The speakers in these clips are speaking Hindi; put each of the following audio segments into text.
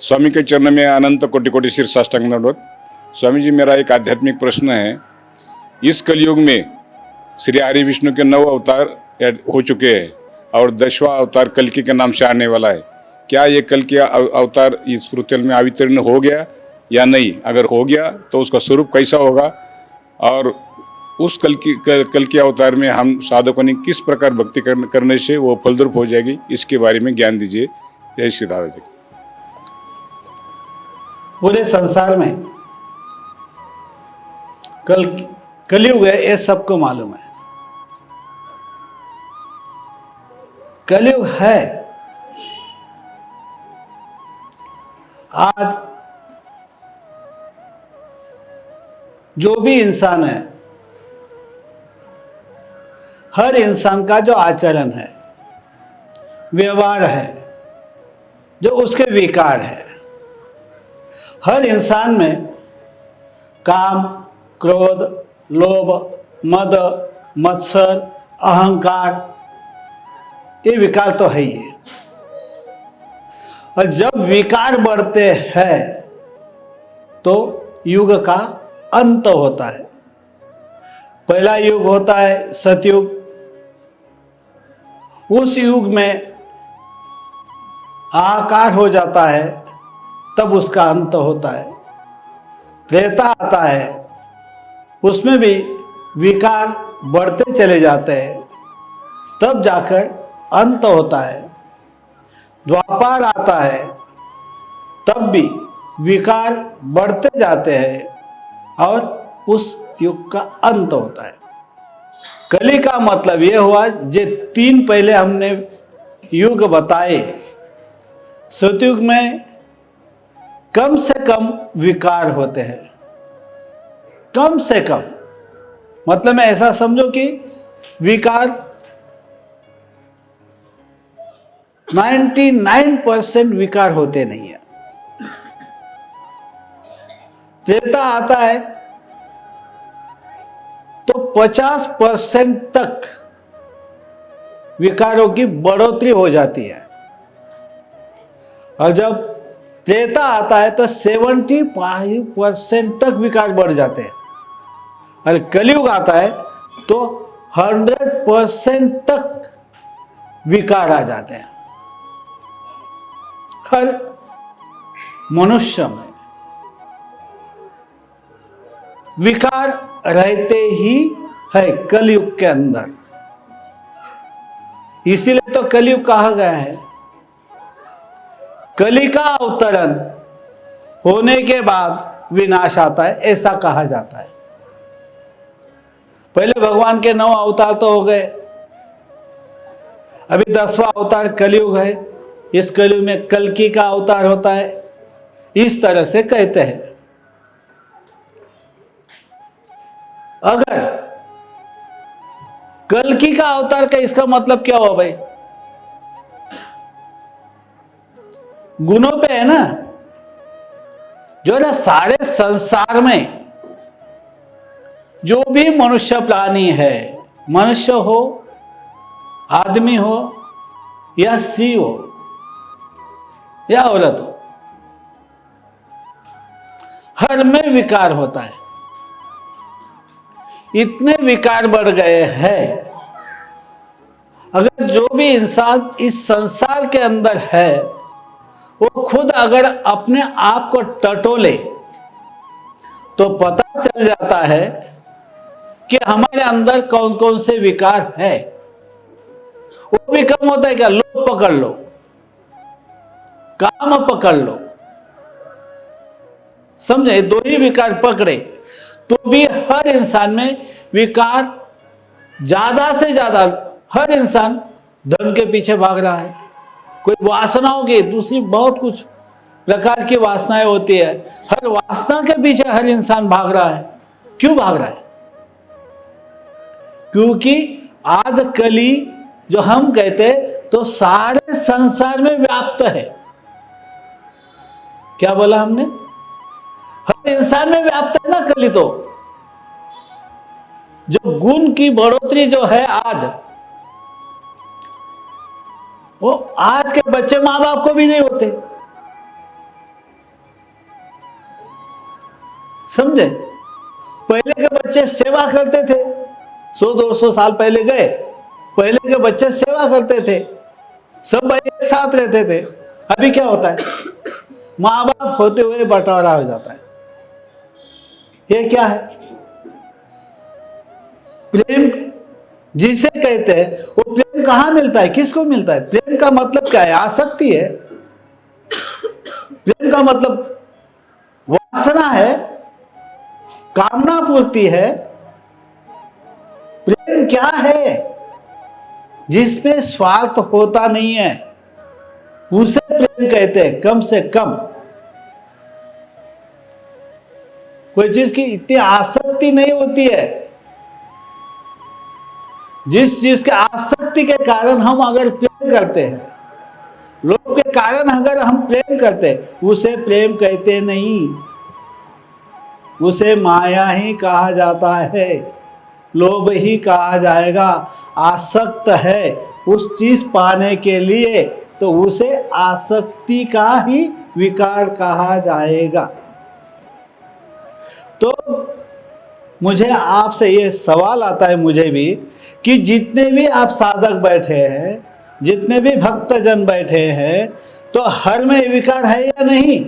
स्वामी के चरण में अनंत कोटि कोटि सिर साष्टांग दंडवत। स्वामी जी, मेरा एक आध्यात्मिक प्रश्न है। इस कलयुग में श्री हरि विष्णु के 9 अवतार हो चुके हैं और 10वां अवतार कल्कि के नाम से आने वाला है। क्या ये कल्कि अवतार इस पृथ्वी में अवतीर्ण हो गया या नहीं? अगर हो गया तो उसका स्वरूप कैसा होगा और उस कल्कि अवतार में हम साधकों ने किस प्रकार भक्ति करने से वो फलद्रुप हो जाएगी, इसके बारे में ज्ञान दीजिए। जय श्री दादा जी। पूरे संसार में कलयुग है, ये सबको मालूम है। कलयुग है। आज जो भी इंसान है, हर इंसान का जो आचरण है, व्यवहार है, जो उसके विकार है, हर इंसान में काम, क्रोध, लोभ, मद, मत्सर, अहंकार, ये विकार तो है ही। और जब विकार बढ़ते हैं तो युग का अंत होता है। पहला युग होता है सतयुग। उस युग में आकार हो जाता है, तब उसका अंत होता है। त्रेता आता है, उसमें भी विकार बढ़ते चले जाते हैं, तब जाकर अंत होता है। द्वापर आता है, तब भी विकार बढ़ते जाते हैं और उस युग का अंत होता है। कली का मतलब यह हुआ, जे 3 पहले हमने युग बताए, सतयुग में कम से कम विकार होते हैं। कम से कम मतलब मैं ऐसा समझो कि विकार 99% विकार होते नहीं है। त्रेता आता है तो 50% तक विकारों की बढ़ोतरी हो जाती है, और जब त्रेता आता है तो 75% तक विकार बढ़ जाते हैं, और कलयुग आता है तो 100% तक विकार आ जाते हैं। हर मनुष्य में विकार रहते ही है कलयुग के अंदर। इसीलिए तो कलयुग कहा गया है। कली का अवतरण होने के बाद विनाश आता है, ऐसा कहा जाता है। पहले भगवान के 9 अवतार तो हो गए, अभी 10वां अवतार कलयुग है। इस कलयुग में कल्कि का अवतार होता है, इस तरह से कहते हैं। अगर कल्कि का अवतार का इसका मतलब क्या हुआ भाई? गुणों पे है ना, जो ना सारे संसार में जो भी मनुष्य प्राणी है, मनुष्य हो, आदमी हो या स्त्री हो या औरत हो, हर में विकार होता है। इतने विकार बढ़ गए हैं, अगर जो भी इंसान इस संसार के अंदर है, वो खुद अगर अपने आप को टटोले तो पता चल जाता है कि हमारे अंदर कौन कौन से विकार है। वो भी कम होता है क्या? लोभ पकड़ लो, काम पकड़ लो, समझे? 2 ही विकार पकड़े तो भी हर इंसान में विकार ज्यादा से ज्यादा। हर इंसान धन के पीछे भाग रहा है, कोई वासनाओं की, दूसरी बहुत कुछ प्रकार की वासनाएं होती है। हर वासना के पीछे हर इंसान भाग रहा है। क्यों भाग रहा है? क्योंकि आज कली जो हम कहते तो सारे संसार में व्याप्त है। क्या बोला हमने? हर इंसान में व्याप्त है ना कली। तो जो गुण की बढ़ोतरी जो है आज, वो आज के बच्चे माँ बाप को भी नहीं होते। समझे? पहले के बच्चे सेवा करते थे, 100-200 साल पहले गए, पहले के बच्चे सेवा करते थे, सब भाई एक साथ रहते थे। अभी क्या होता है, माँ बाप होते हुए बंटवारा हो जाता है। ये क्या है? प्रेम जिसे कहते हैं, वो प्रेम कहाँ मिलता है, किसको मिलता है? प्रेम का मतलब क्या है? आसक्ति है। प्रेम का मतलब वासना है, कामना पूर्ति है। प्रेम क्या है? जिसमें स्वार्थ होता नहीं है, उसे प्रेम कहते हैं। कम से कम कोई चीज की इतनी आसक्ति नहीं होती है। जिस चीज के आसक्ति के कारण हम अगर प्रेम करते हैं, लोभ के कारण अगर हम प्रेम करते हैं, उसे प्रेम कहते नहीं, उसे माया ही कहा जाता है, लोभ ही कहा जाएगा। आसक्त है उस चीज पाने के लिए, तो उसे आसक्ति का ही विकार कहा जाएगा। तो मुझे आपसे ये सवाल आता है, मुझे भी, कि जितने भी आप साधक बैठे हैं, जितने भी भक्तजन बैठे हैं, तो हर में विकार है या नहीं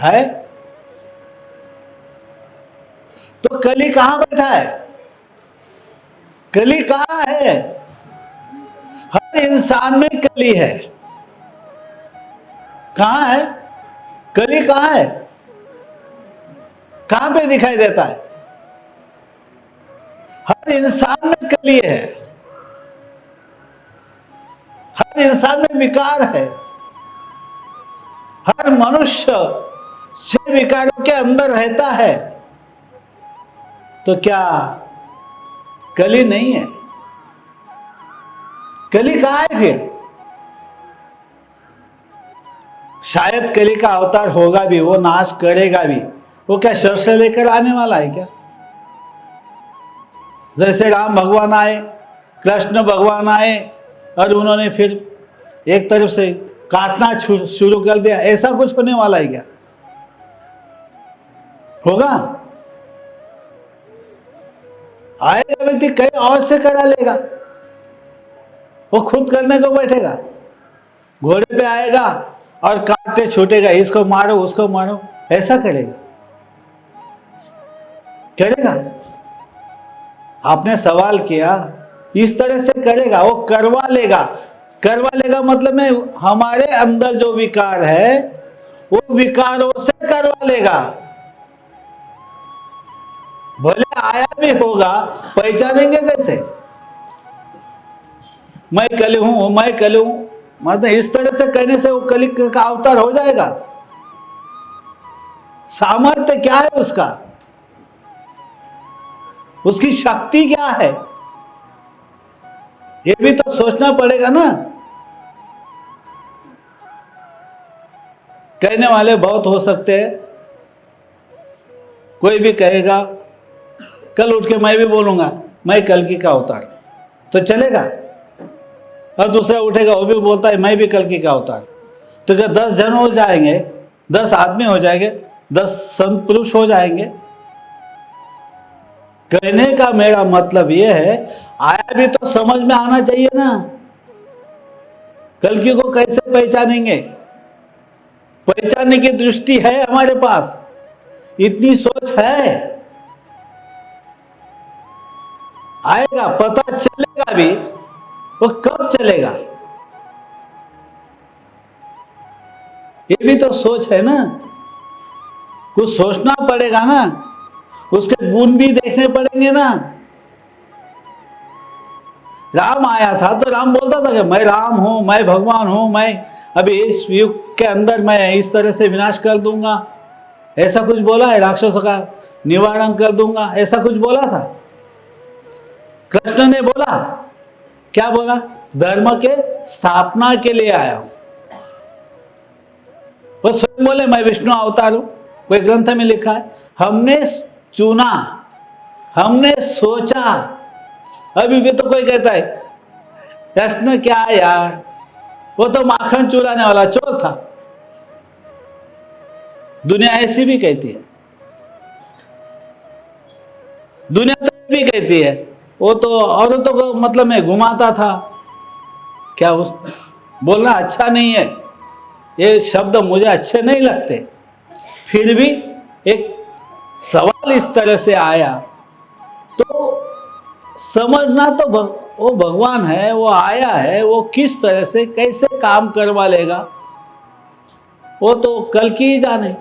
है? तो कली कहां बैठा है? कली कहां है? हर इंसान में कली है। कहां है कली? कहां है? कहां पे दिखाई देता है? हर इंसान में कली है, हर इंसान में विकार है। हर मनुष्य 6 विकारों के अंदर रहता है। तो क्या कली नहीं है? कली कहां है फिर? शायद कली का अवतार होगा भी, वो नाश करेगा भी। वो क्या शस्त्र लेकर आने वाला है क्या? जैसे राम भगवान आए, कृष्ण भगवान आए, और उन्होंने फिर एक तरफ से काटना शुरू कर दिया, ऐसा कुछ होने वाला है क्या? होगा? आएगा व्यक्ति कहीं और से करा लेगा, वो खुद करने को बैठेगा। घोड़े पे आएगा और काटते छूटेगा, इसको मारो उसको मारो, ऐसा करेगा? करेगा? आपने सवाल किया, इस तरह से करेगा, वो करवा लेगा। करवा लेगा मतलब में हमारे अंदर जो विकार है, वो विकारों से करवा लेगा। भले आया भी होगा, पहचानेंगे कैसे? मैं कली हूं, मैं कली हूं, मतलब इस तरह से कहने से वो कली का अवतार हो जाएगा? सामर्थ्य क्या है उसका? उसकी शक्ति क्या है? ये भी तो सोचना पड़ेगा ना। कहने वाले बहुत हो सकते हैं। कोई भी कहेगा, कल उठ के मैं भी बोलूंगा मैं कल्कि का अवतार, तो चलेगा? और दूसरा उठेगा, वो भी बोलता है मैं भी कल्कि का अवतार, तो क्या 10 जन हो जाएंगे, 10 आदमी हो जाएंगे, 10 संत पुरुष हो जाएंगे? कहने का मेरा मतलब यह है, आया भी तो समझ में आना चाहिए ना। कल्कि को कैसे पहचानेंगे? पहचानने की दृष्टि है हमारे पास, इतनी सोच है। आएगा, पता चलेगा भी, वो कब चलेगा? ये भी तो सोच है ना। कुछ सोचना पड़ेगा ना, उसके गुण भी देखने पड़ेंगे ना। राम आया था तो राम बोलता था कि मैं राम हूं, मैं भगवान हूं, मैं अभी इस युग के अंदर मैं इस तरह से विनाश कर दूंगा, ऐसा कुछ बोला है? राक्षसों का निवारण कर दूंगा, ऐसा कुछ बोला था? कृष्ण ने बोला, क्या बोला? धर्म के स्थापना के लिए आया हूं। वो स्वयं बोले मैं विष्णु अवतार हूं। कोई ग्रंथ में लिखा है, हमने चुना, हमने सोचा। अभी भी तो कोई कहता है कृष्ण क्या यार, वो तो माखन चुराने वाला चोर था। दुनिया ऐसी भी कहती है। दुनिया तो ये भी कहती है वो तो औरतों को मतलब में घुमाता था, क्या उस बोलना अच्छा नहीं है, ये शब्द मुझे अच्छे नहीं लगते, फिर भी एक सवाल इस तरह से आया तो समझना तो वो भगवान है, वो आया है, वो किस तरह से कैसे काम करवा लेगा वो तो कल की ही जाने।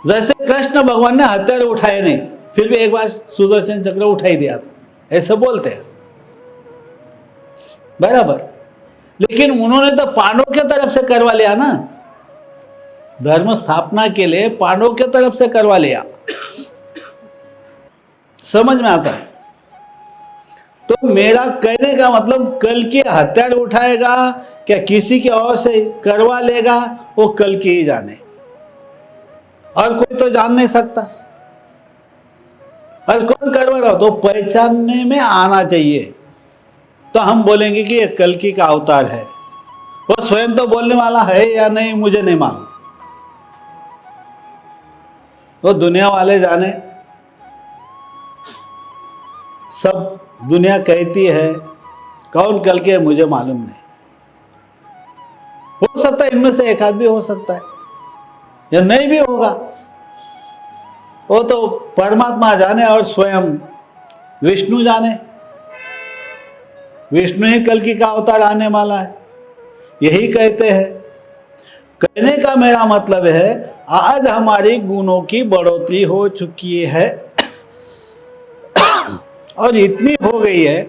जैसे कृष्ण भगवान ने हथियार उठाए नहीं, फिर भी एक बार सुदर्शन चक्र उठा ही दिया था, ऐसे बोलते हैं बराबर। लेकिन उन्होंने तो पांडवों के तरफ से करवा लिया ना, धर्म स्थापना के लिए पांडवों के तरफ से करवा लिया, समझ में आता है। तो मेरा कहने का मतलब कल की हथियार उठाएगा क्या किसी की और से करवा लेगा वो कल की ही जाने, और कोई तो जान नहीं सकता। और कौन करवा रहा हो तो पहचानने में आना चाहिए, तो हम बोलेंगे कि ये कल्कि का अवतार है। वो स्वयं तो बोलने वाला है या नहीं मुझे नहीं मालूम, वो दुनिया वाले जाने, सब दुनिया कहती है कौन कल के मुझे मालूम नहीं। हो सकता है इनमें से एक आदमी हो सकता है या नहीं भी होगा, वो तो परमात्मा जाने और स्वयं विष्णु जाने। विष्णु ही कल्कि का अवतार आने वाला है, यही कहते हैं। कहने का मेरा मतलब है आज हमारी गुणों की बढ़ोतरी हो चुकी है और इतनी हो गई है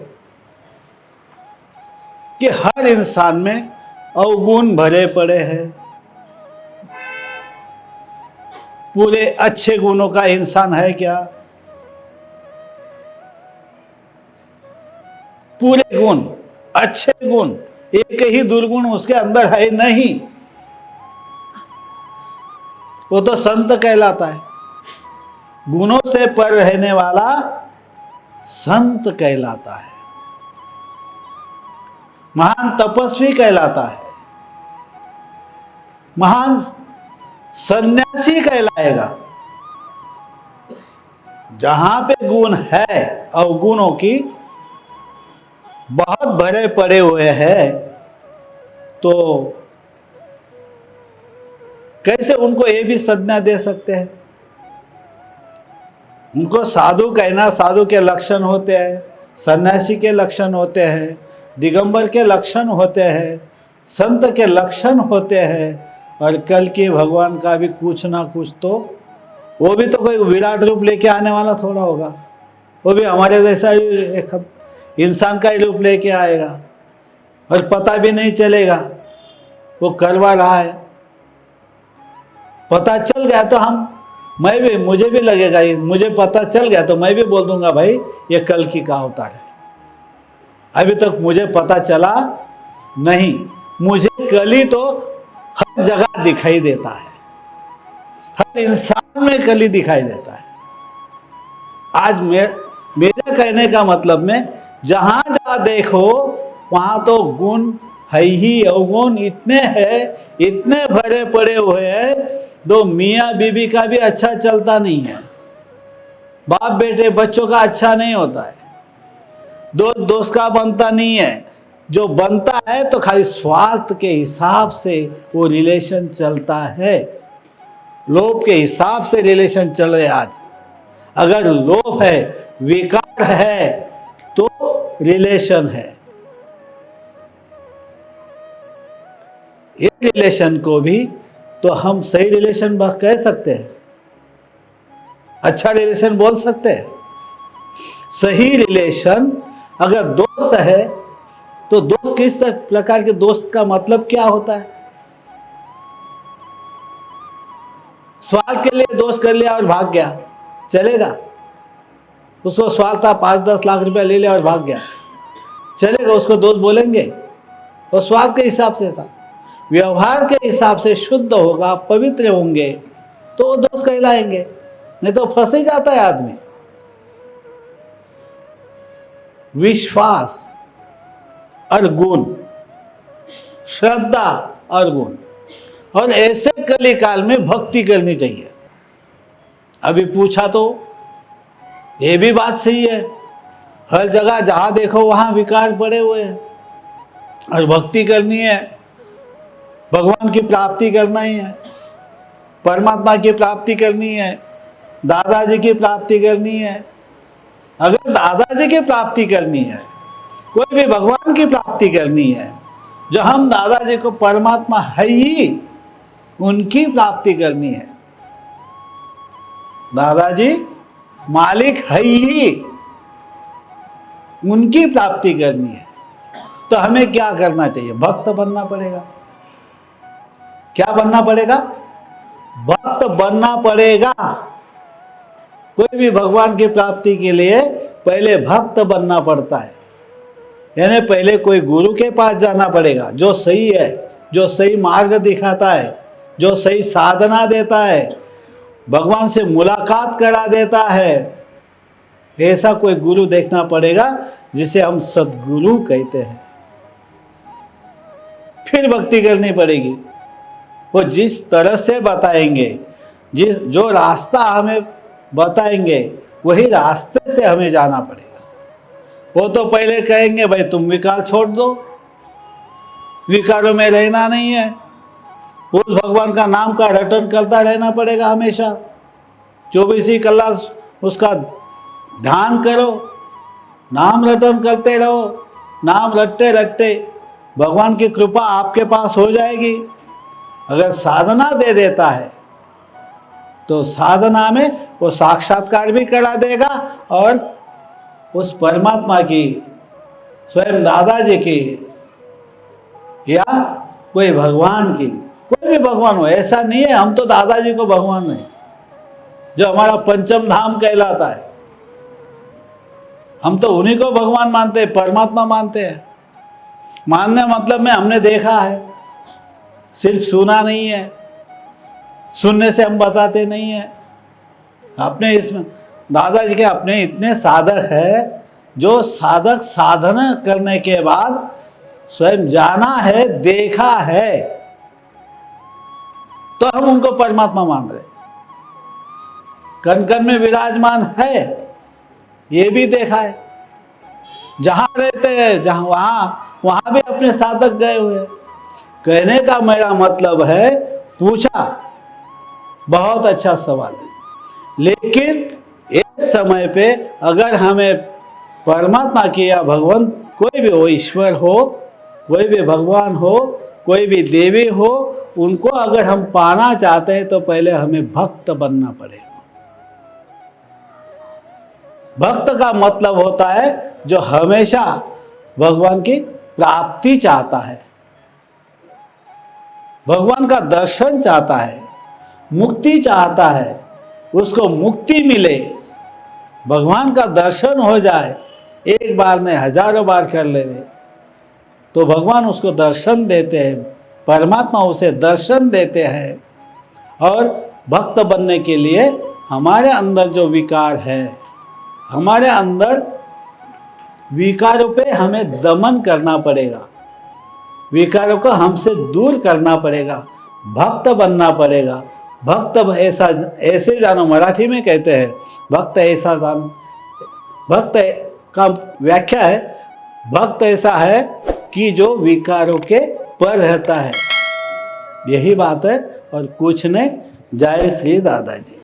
कि हर इंसान में अवगुण भरे पड़े हैं। पूरे अच्छे गुणों का इंसान है क्या? पूरे गुण अच्छे गुण, एक ही दुर्गुण उसके अंदर है नहीं, वो तो संत कहलाता है। गुणों से पर रहने वाला संत कहलाता है, महान तपस्वी कहलाता है, महान सन्यासी कहलाएगा। जहां पे गुण है अवगुणों की बहुत भरे पड़े हुए हैं, तो कैसे उनको ये भी संज्ञा दे सकते हैं? उनको साधु कहना, साधु के लक्षण होते हैं, सन्यासी के लक्षण होते हैं, दिगंबर के लक्षण होते हैं, संत के लक्षण होते हैं, और कल के भगवान का भी कुछ ना कुछ तो, वो भी तो कोई विराट रूप लेके आने वाला थोड़ा होगा, वो भी हमारे जैसा एक इंसान का ही रूप लेके आएगा और पता भी नहीं चलेगा वो करवा रहा है। पता चल गया तो मुझे भी लगेगा, मुझे पता चल गया तो मैं भी बोल दूंगा भाई ये कल्कि का अवतार है। अभी तक मुझे पता चला नहीं, मुझे कली तो हर जगह दिखाई देता है, हर इंसान में कली दिखाई देता है। आज मेरे कहने का मतलब में जहां जहां देखो वहां तो गुण है ही, अवगुण इतने हैं, इतने भरे पड़े हुए हैं, दो मियाँ बीबी का भी अच्छा चलता नहीं है, बाप बेटे बच्चों का अच्छा नहीं होता है, दोस्त का बनता नहीं है, जो बनता है तो खाली स्वार्थ के हिसाब से वो रिलेशन चलता है, लोभ के हिसाब से रिलेशन चल रहे। आज अगर लोभ है, विकार है तो रिलेशन है। ये रिलेशन को भी तो हम सही रिलेशन कह सकते हैं, अच्छा रिलेशन बोल सकते हैं। सही रिलेशन अगर दोस्त है तो दोस्त किस प्रकार के दोस्त का मतलब क्या होता है? स्वार्थ के लिए दोस्त कर लिया और भाग गया, चलेगा? उसको स्वार्थ था, 5-10 लाख रुपया ले लिया और भाग गया, चलेगा? उसको दोस्त बोलेंगे? वो स्वार्थ के हिसाब से था। व्यवहार के हिसाब से शुद्ध होगा, पवित्र होंगे तो वो दोस्त कहलाएंगे, नहीं तो फंस ही जाता है आदमी। विश्वास और गुण, श्रद्धा और गुण, और ऐसे कलिकाल में भक्ति करनी चाहिए। अभी पूछा तो ये भी बात सही है। हर जगह जहाँ देखो वहाँ विकार पड़े हुए हैं। और भक्ति करनी है, भगवान की प्राप्ति करना ही है, परमात्मा की प्राप्ति करनी है, दादाजी की प्राप्ति करनी है। अगर दादाजी की प्राप्ति करनी है, कोई भी भगवान की प्राप्ति करनी है, जो हम दादाजी को परमात्मा है ही, उनकी प्राप्ति करनी है। दादाजी मालिक है ही, उनकी प्राप्ति करनी है। तो हमें क्या करना चाहिए? भक्त बनना पड़ेगा। क्या बनना पड़ेगा? भक्त बनना पड़ेगा। कोई भी भगवान की प्राप्ति के लिए पहले भक्त बनना पड़ता है। यानी पहले कोई गुरु के पास जाना पड़ेगा, जो सही है, जो सही मार्ग दिखाता है, जो सही साधना देता है, भगवान से मुलाकात करा देता है। ऐसा कोई गुरु देखना पड़ेगा जिसे हम सद्गुरु कहते हैं। फिर भक्ति करनी पड़ेगी। वो जिस तरह से बताएंगे, जो रास्ता हमें बताएंगे, वही रास्ते से हमें जाना पड़ेगा। वो तो पहले कहेंगे भाई तुम विकार छोड़ दो, विकारों में रहना नहीं है, उस भगवान का नाम का रटन करता रहना पड़ेगा हमेशा, 24 कलाक उसका ध्यान करो, नाम रटन करते रहो। नाम रटते रटते भगवान की कृपा आपके पास हो जाएगी। अगर साधना दे देता है तो साधना में वो साक्षात्कार भी करा देगा और उस परमात्मा की, स्वयं दादाजी की या कोई भगवान की, कोई भी भगवान हो, ऐसा नहीं है हम तो दादाजी को भगवान है, जो हमारा पंचम धाम कहलाता है, हम तो उन्हीं को भगवान मानते हैं, परमात्मा मानते हैं। मानने मतलब में हमने देखा है, सिर्फ सुना नहीं है, सुनने से हम बताते नहीं है। अपने इसमें दादाजी के अपने इतने साधक है, जो साधक साधना करने के बाद स्वयं जाना है, देखा है, तो हम उनको परमात्मा मान रहे। कण कण में विराजमान है, ये भी देखा है। जहां रहते हैं, जहां वहां भी अपने साधक गए हुए हैं। कहने का मेरा मतलब है, पूछा बहुत अच्छा सवाल है, लेकिन इस समय पे अगर हमें परमात्मा की या भगवान, कोई भी हो, ईश्वर हो, कोई भी भगवान हो, कोई भी देवी हो, उनको अगर हम पाना चाहते हैं तो पहले हमें भक्त बनना पड़ेगा। भक्त का मतलब होता है जो हमेशा भगवान की प्राप्ति चाहता है, भगवान का दर्शन चाहता है, मुक्ति चाहता है, उसको मुक्ति मिले, भगवान का दर्शन हो जाए, एक बार नहीं हजारों बार कर ले तो भगवान उसको दर्शन देते हैं, परमात्मा उसे दर्शन देते हैं। और भक्त बनने के लिए हमारे अंदर जो विकार है, हमारे अंदर विकारों पे हमें दमन करना पड़ेगा, विकारों को हमसे दूर करना पड़ेगा, भक्त बनना पड़ेगा। भक्त ऐसा, ऐसे जानो, मराठी में कहते हैं भक्त ऐसा जानो। भक्त का व्याख्या है, भक्त ऐसा है कि जो विकारों के पर रहता है। यही बात है और कुछ नहीं। जय श्री दादाजी।